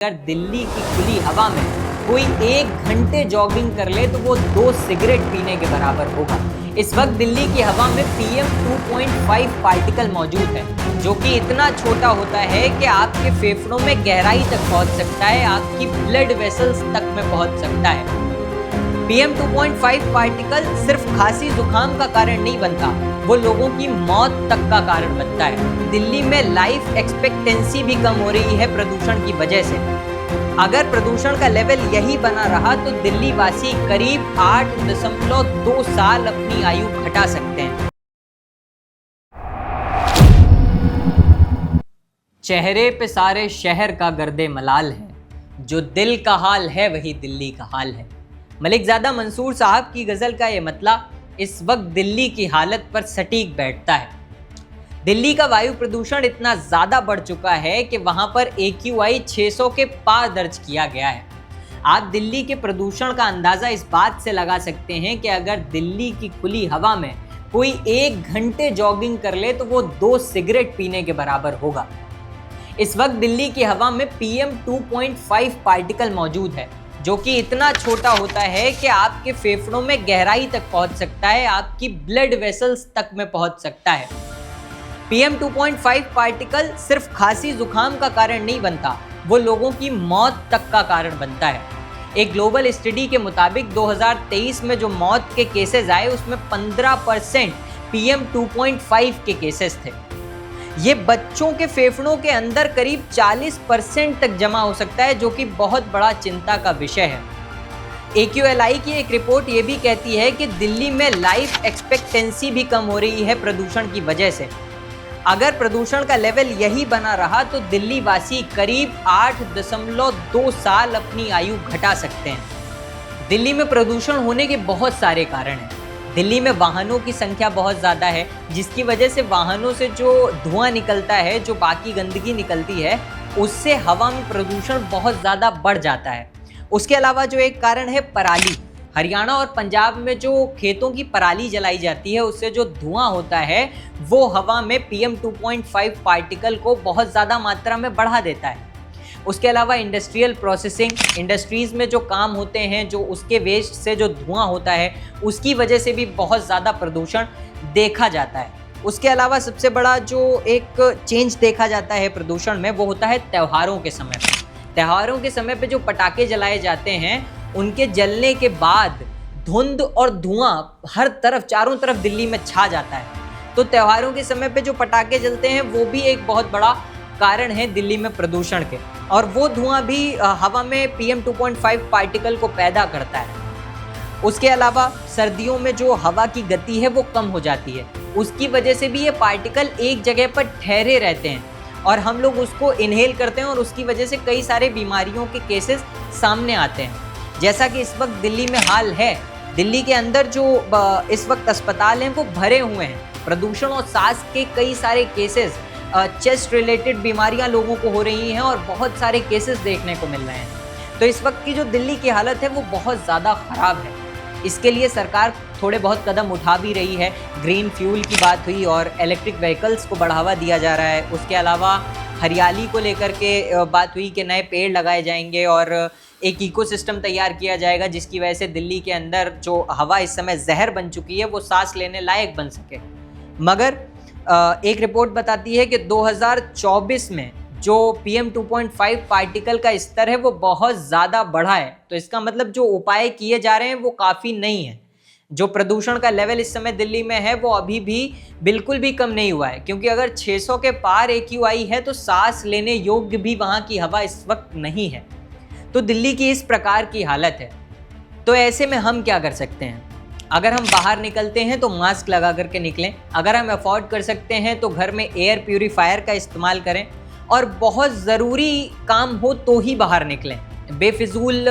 अगर दिल्ली की खुली हवा में कोई 1 घंटे जॉगिंग कर ले तो वो 2 सिगरेट पीने के बराबर होगा। इस वक्त दिल्ली की हवा में PM 2.5 पार्टिकल मौजूद है, जो कि इतना छोटा होता है कि आपके फेफड़ों में गहराई तक पहुंच सकता है, आपकी ब्लड वेसल्स तक में पहुंच सकता है। PM 2.5 पार्टिकल सिर्फ खांसी जुकाम का कारण नहीं बनता, वो लोगों की मौत तक का कारण बनता है। दिल्ली में लाइफ एक्सपेक्टेंसी भी कम हो रही है प्रदूषण की वजह से। अगर प्रदूषण का लेवल यही बना रहा तो दिल्ली वासी करीब 8.2 साल अपनी आयु घटा सकते हैं। चेहरे पे सारे शहर का गर्दे मलाल है, जो दिल का हाल है वही दिल्ली का हाल है। मलिकजादा मंसूर साहब की गजल का ये मतला इस वक्त दिल्ली की हालत पर सटीक बैठता है। दिल्ली का वायु प्रदूषण इतना ज़्यादा बढ़ चुका है कि वहाँ पर AQI 600 के पार दर्ज किया गया है। आप दिल्ली के प्रदूषण का अंदाज़ा इस बात से लगा सकते हैं कि अगर दिल्ली की खुली हवा में कोई 1 घंटे जॉगिंग कर ले तो वो 2 सिगरेट पीने के बराबर होगा। इस वक्त दिल्ली की हवा में PM 2.5 पार्टिकल मौजूद है, जो कि इतना छोटा होता है कि आपके फेफड़ों में गहराई तक पहुंच सकता है, आपकी ब्लड वेसल्स तक में पहुंच सकता है। PM 2.5 पार्टिकल सिर्फ खांसी जुकाम का कारण नहीं बनता, वो लोगों की मौत तक का कारण बनता है। एक ग्लोबल स्टडी के मुताबिक 2023 में जो मौत के केसेस आए उसमें 15% PM 2.5 के केसेस थे। ये बच्चों के फेफड़ों के अंदर करीब 40% तक जमा हो सकता है, जो कि बहुत बड़ा चिंता का विषय है। AQLI की एक रिपोर्ट ये भी कहती है कि दिल्ली में लाइफ एक्सपेक्टेंसी भी कम हो रही है प्रदूषण की वजह से। अगर प्रदूषण का लेवल यही बना रहा तो दिल्ली वासी करीब 8.2 साल अपनी आयु घटा सकते हैं। दिल्ली में प्रदूषण होने के बहुत सारे कारण हैं। दिल्ली में वाहनों की संख्या बहुत ज़्यादा है, जिसकी वजह से वाहनों से जो धुआं निकलता है, जो बाकी गंदगी निकलती है, उससे हवा में प्रदूषण बहुत ज़्यादा बढ़ जाता है। उसके अलावा जो एक कारण है पराली। हरियाणा और पंजाब में जो खेतों की पराली जलाई जाती है, उससे जो धुआं होता है वो हवा में PM 2.5 पार्टिकल को बहुत ज़्यादा मात्रा में बढ़ा देता है। उसके अलावा इंडस्ट्रियल प्रोसेसिंग, इंडस्ट्रीज़ में जो काम होते हैं, जो उसके वेस्ट से जो धुआं होता है, उसकी वजह से भी बहुत ज़्यादा प्रदूषण देखा जाता है। उसके अलावा सबसे बड़ा जो एक चेंज देखा जाता है प्रदूषण में, वो होता है त्योहारों के समय पे। त्योहारों के समय पे जो पटाखे जलाए जाते हैं, उनके जलने के बाद धुंध और धुआं हर तरफ, चारों तरफ दिल्ली में छा जाता है। तो त्योहारों के समय पे जो पटाखे जलते हैं वो भी एक बहुत बड़ा कारण है दिल्ली में प्रदूषण के, और वो धुआं भी हवा में PM 2.5 पार्टिकल को पैदा करता है। उसके अलावा सर्दियों में जो हवा की गति है वो कम हो जाती है, उसकी वजह से भी ये पार्टिकल एक जगह पर ठहरे रहते हैं और हम लोग उसको इनहेल करते हैं, और उसकी वजह से कई सारे बीमारियों के केसेस सामने आते हैं। जैसा कि इस वक्त दिल्ली में हाल है, दिल्ली के अंदर जो इस वक्त अस्पताल हैं वो भरे हुए हैं। प्रदूषण और सांस के कई सारे केसेस, चेस्ट रिलेटेड बीमारियां लोगों को हो रही हैं और बहुत सारे केसेस देखने को मिल रहे हैं। तो इस वक्त की जो दिल्ली की हालत है वो बहुत ज़्यादा ख़राब है। इसके लिए सरकार थोड़े बहुत कदम उठा भी रही है। ग्रीन फ्यूल की बात हुई और इलेक्ट्रिक व्हीकल्स को बढ़ावा दिया जा रहा है। उसके अलावा हरियाली को लेकर के बात हुई कि नए पेड़ लगाए जाएंगे और एक इकोसिस्टम तैयार किया जाएगा, जिसकी वजह से दिल्ली के अंदर जो हवा इस समय जहर बन चुकी है वो सांस लेने लायक बन सके। मगर एक रिपोर्ट बताती है कि 2024 में जो PM 2.5 पार्टिकल का स्तर है वो बहुत ज़्यादा बढ़ा है। तो इसका मतलब जो उपाय किए जा रहे हैं वो काफ़ी नहीं है। जो प्रदूषण का लेवल इस समय दिल्ली में है वो अभी भी बिल्कुल भी कम नहीं हुआ है, क्योंकि अगर 600 के पार AQI है तो सांस लेने योग्य भी वहाँ की हवा इस वक्त नहीं है। तो दिल्ली की इस प्रकार की हालत है। तो ऐसे में हम क्या कर सकते हैं? अगर हम बाहर निकलते हैं तो मास्क लगा करके निकलें। अगर हम अफोर्ड कर सकते हैं तो घर में एयर प्यूरीफायर का इस्तेमाल करें, और बहुत ज़रूरी काम हो तो ही बाहर निकलें। बेफिजूल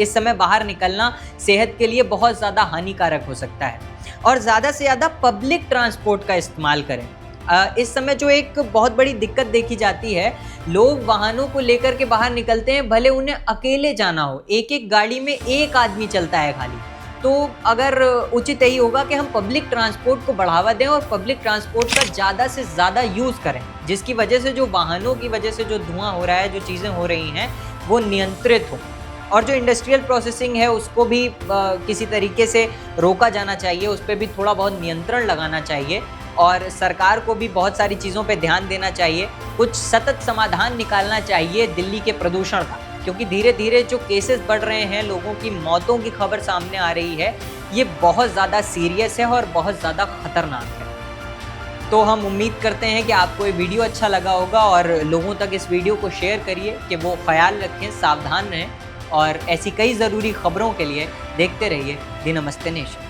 इस समय बाहर निकलना सेहत के लिए बहुत ज़्यादा हानिकारक हो सकता है। और ज़्यादा से ज़्यादा पब्लिक ट्रांसपोर्ट का इस्तेमाल करें। इस समय जो एक बहुत बड़ी दिक्कत देखी जाती है, लोग वाहनों को लेकर के बाहर निकलते हैं, भले उन्हें अकेले जाना हो, एक एक गाड़ी में एक आदमी चलता है खाली। तो अगर उचित यही होगा कि हम पब्लिक ट्रांसपोर्ट को बढ़ावा दें और पब्लिक ट्रांसपोर्ट का ज़्यादा से ज़्यादा यूज़ करें, जिसकी वजह से जो वाहनों की वजह से जो धुआं हो रहा है, जो चीज़ें हो रही हैं, वो नियंत्रित हों। और जो इंडस्ट्रियल प्रोसेसिंग है उसको भी किसी तरीके से रोका जाना चाहिए, उस पर भी थोड़ा बहुत नियंत्रण लगाना चाहिए और सरकार को भी बहुत सारी चीज़ों पे ध्यान देना चाहिए। कुछ सतत समाधान निकालना चाहिए दिल्ली के प्रदूषण का, क्योंकि धीरे धीरे जो केसेस बढ़ रहे हैं, लोगों की मौतों की खबर सामने आ रही है, ये बहुत ज़्यादा सीरियस है और बहुत ज़्यादा खतरनाक है। तो हम उम्मीद करते हैं कि आपको ये वीडियो अच्छा लगा होगा और लोगों तक इस वीडियो को शेयर करिए कि वो ख्याल रखें, सावधान रहें और ऐसी कई ज़रूरी खबरों के लिए देखते रहिए दी नमस्ते नेशन।